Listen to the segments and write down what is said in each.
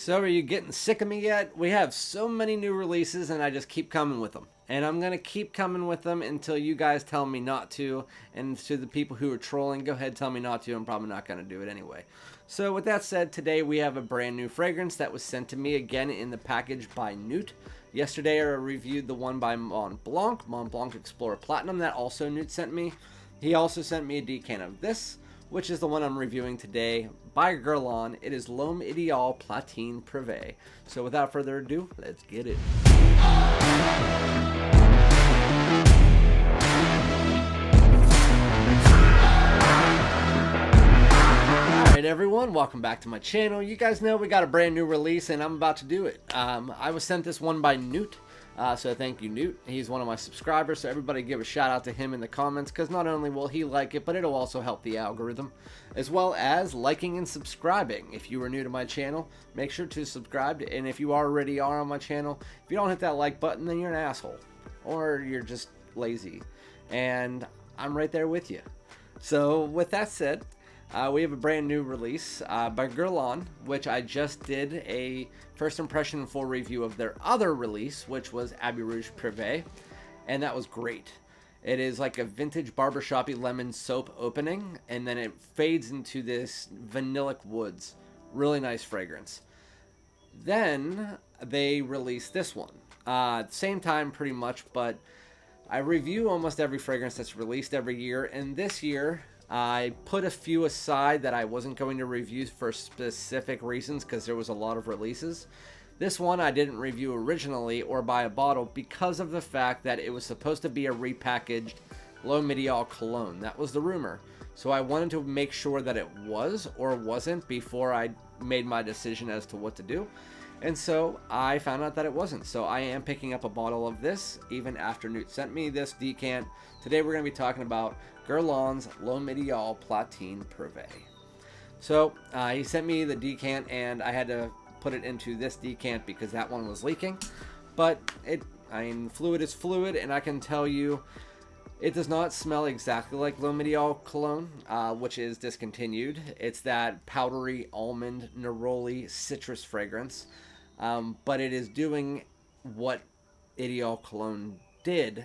So are you getting sick of me yet? We have so many new releases and I just keep coming with them. And I'm going to keep coming with them until you guys tell me not to. And to the people who are trolling, go ahead, tell me not to. I'm probably not going to do it anyway. So with that said, today we have a brand new fragrance that was sent to me again in the package by Newt. Yesterday I reviewed the one by Mont Blanc Explorer Platinum, that also Newt sent me. He also sent me a decant of this, which is the one I'm reviewing today by Guerlain. It is L'HOMME EDP PLATINE PRIVE. So without further ado, let's get it. Alright everyone, welcome back to my channel. You guys know we got a brand new release and I'm about to do it. I was sent this one by Newt. So thank you, Newt. He's one of my subscribers, so everybody give a shout out to him in the comments, because not only will he like it, but it'll also help the algorithm, as well as liking and subscribing. If you are new to my channel, make sure to subscribe, and if you already are on my channel, if you don't hit that like button, then you're an asshole, or you're just lazy, and I'm right there with you. So with that said, we have a brand new release by Guerlain, which I just did a first impression and full review of their other release, which was Abbey Rouge Privé, and that was great. It is like a vintage barbershoppy lemon soap opening, and then it fades into this vanillic woods. Really nice fragrance. Then they released this one. Same time pretty much, but I review almost every fragrance that's released every year, and this year I put a few aside that I wasn't going to review for specific reasons because there was a lot of releases. This one I didn't review originally or buy a bottle because of the fact that it was supposed to be a repackaged L'HOMME EDP cologne. That was the rumor. So I wanted to make sure that it was or wasn't before I made my decision as to what to do. And so I found out that it wasn't. So I am picking up a bottle of this even after Newt sent me this decant. Today we're going to be talking about Guerlain's L'HOMME EDP PLATINE PRIVE. So he sent me the decant and I had to put it into this decant because that one was leaking. But fluid is fluid, and I can tell you it does not smell exactly like L'HOMME EDP cologne, which is discontinued. It's that powdery almond, neroli, citrus fragrance. But it is doing what EDP cologne did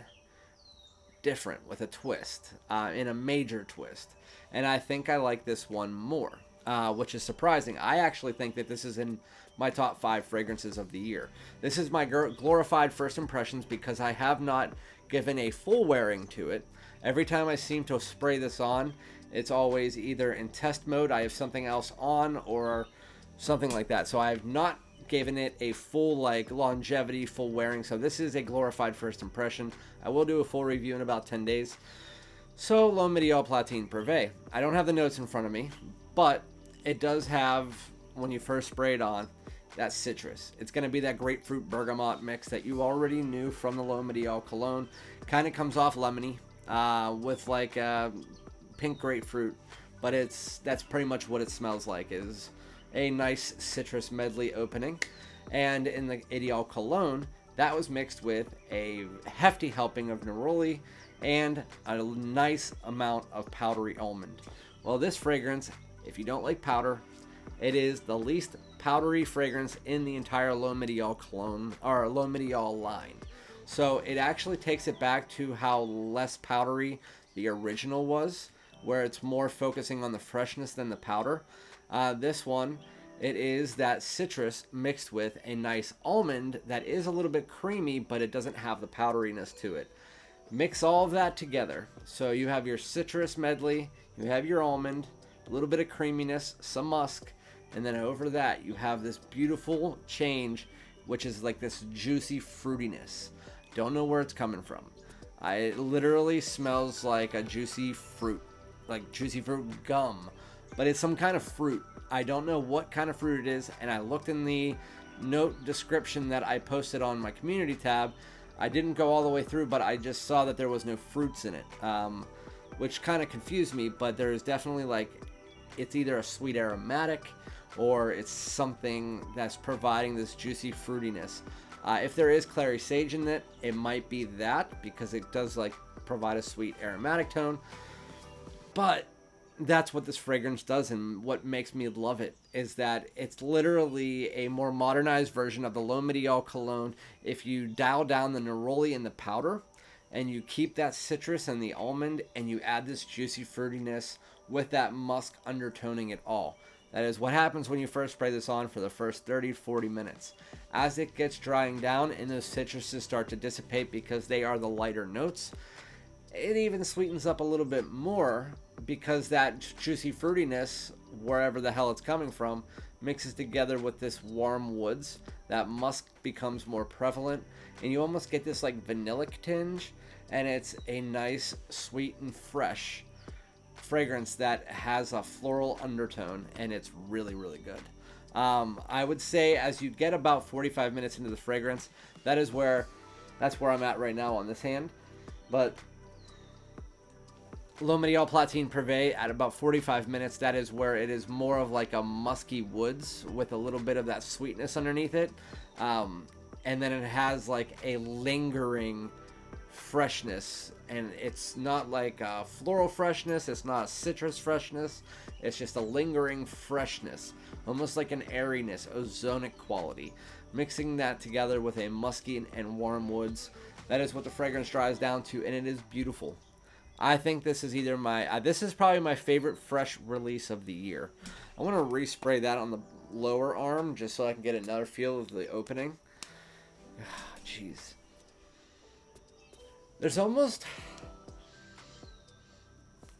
different with a twist, in a major twist. And I think I like this one more, which is surprising. I actually think that this is in my top 5 fragrances of the year. This is my glorified first impressions because I have not given a full wearing to it. Every time I seem to spray this on, it's always either in test mode, I have something else on, or something like that. So I have not given it a full longevity, full wearing. So this is a glorified first impression. I will do a full review in about 10 days. So L'HOMME EDP PLATINE PRIVE. I don't have the notes in front of me, but it does have, when you first spray it on, that citrus. It's going to be that grapefruit bergamot mix that you already knew from the L'HOMME EDP cologne. Kind of comes off lemony with like pink grapefruit, but that's pretty much what it smells like, is a nice citrus medley opening. And in the EDP cologne, that was mixed with a hefty helping of neroli and a nice amount of powdery almond. Well, this fragrance, if you don't like powder, it is the least powdery fragrance in the entire L'HOMME EDP cologne, or L'HOMME EDP line. So it actually takes it back to how less powdery the original was, where it's more focusing on the freshness than the powder. This one, it is that citrus mixed with a nice almond that is a little bit creamy, but it doesn't have the powderiness to it. Mix all of that together. So you have your citrus medley, you have your almond, a little bit of creaminess, some musk, and then over that you have this beautiful change, which is like this juicy fruitiness. Don't know where it's coming from. It literally smells like a juicy fruit, like juicy fruit gum, but it's some kind of fruit. I don't know what kind of fruit it is, and I looked in the note description that I posted on my community tab. I didn't go all the way through, but I just saw that there was no fruits in it, which kind of confused me. But there's definitely it's either a sweet aromatic or it's something that's providing this juicy fruitiness. If there is clary sage in it, it might be that, because it does provide a sweet aromatic tone. But that's what this fragrance does, and what makes me love it is that it's literally a more modernized version of the L'HOMME EDP cologne. If you dial down the neroli and the powder, and you keep that citrus and the almond, and you add this juicy fruitiness with that musk undertoning it all. That is what happens when you first spray this on for the first 30-40 minutes. As it gets drying down and those citruses start to dissipate because they are the lighter notes, it even sweetens up a little bit more because that juicy fruitiness, wherever the hell it's coming from, mixes together with this warm woods. That musk becomes more prevalent, and you almost get this like vanillic tinge, and it's a nice, sweet, and fresh fragrance that has a floral undertone, and it's really, really good. I would say as you get about 45 minutes into the fragrance, that's where I'm at right now on this hand. But L'HOMME EDP PLATINE PRIVE at about 45 minutes, that is where it is more of like a musky woods with a little bit of that sweetness underneath it. And then it has like a lingering freshness, and it's not like a floral freshness, it's not a citrus freshness, it's just a lingering freshness, almost like an airiness, ozonic quality, mixing that together with a musky and warm woods. That is what the fragrance dries down to, and it is beautiful. I think this is either this is probably my favorite fresh release of the year. I want to respray that on the lower arm just so I can get another feel of the opening. Jeez. There's almost...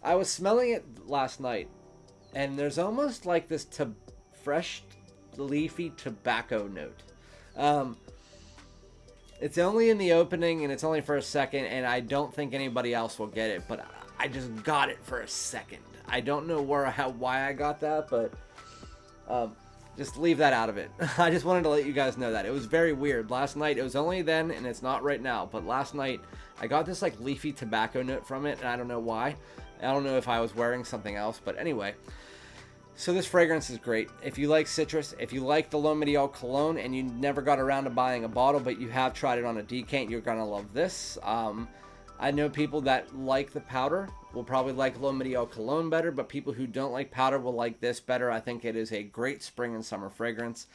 I was smelling it last night, and there's almost like this fresh, leafy tobacco note. It's only in the opening, and it's only for a second, and I don't think anybody else will get it, but I just got it for a second. I don't know why I got that, but just leave that out of it. I just wanted to let you guys know that. It was very weird. Last night, it was only then, and it's not right now, but last night, I got this like leafy tobacco note from it, and I don't know why. I don't know if I was wearing something else, but anyway. So this fragrance is great. If you like citrus, if you like the L'HOMME EDP cologne and you never got around to buying a bottle, but you have tried it on a decant, you're going to love this. I know people that like the powder will probably like L'HOMME EDP cologne better, but people who don't like powder will like this better. I think it is a great spring and summer fragrance.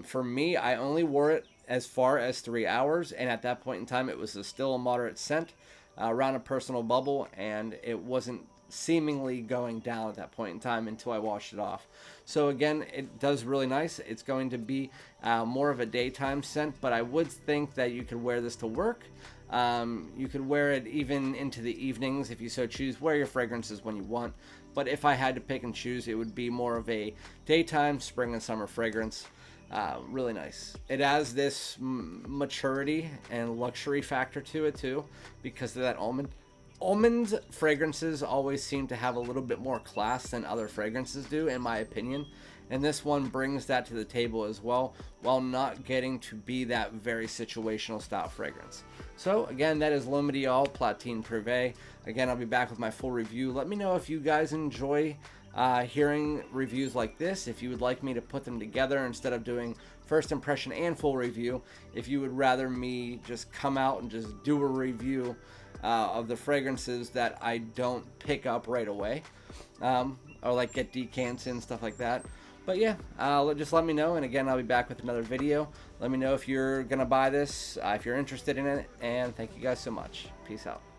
For me, I only wore it as far as 3 hours, and at that point in time, it was still a moderate scent around a personal bubble, and it wasn't seemingly going down at that point in time until I washed it off. So again, it does really nice. It's going to be more of a daytime scent, but I would think that you could wear this to work. You could wear it even into the evenings if you so choose. Wear your fragrances when you want, but if I had to pick and choose, it would be more of a daytime spring and summer fragrance. Really nice. It has this maturity and luxury factor to it too, because of that almond. Almond fragrances always seem to have a little bit more class than other fragrances do, in my opinion. And this one brings that to the table as well, while not getting to be that very situational style fragrance. So again, that is L'HOMME EDP PLATINE PRIVE. Again, I'll be back with my full review. Let me know if you guys enjoy hearing reviews like this, if you would like me to put them together instead of doing first impression and full review, if you would rather me just come out and just do a review of the fragrances that I don't pick up right away, or like get decants and stuff like that. But yeah, just let me know, and again, I'll be back with another video. Let me know if you're gonna buy this, if you're interested in it, and thank you guys so much. Peace out.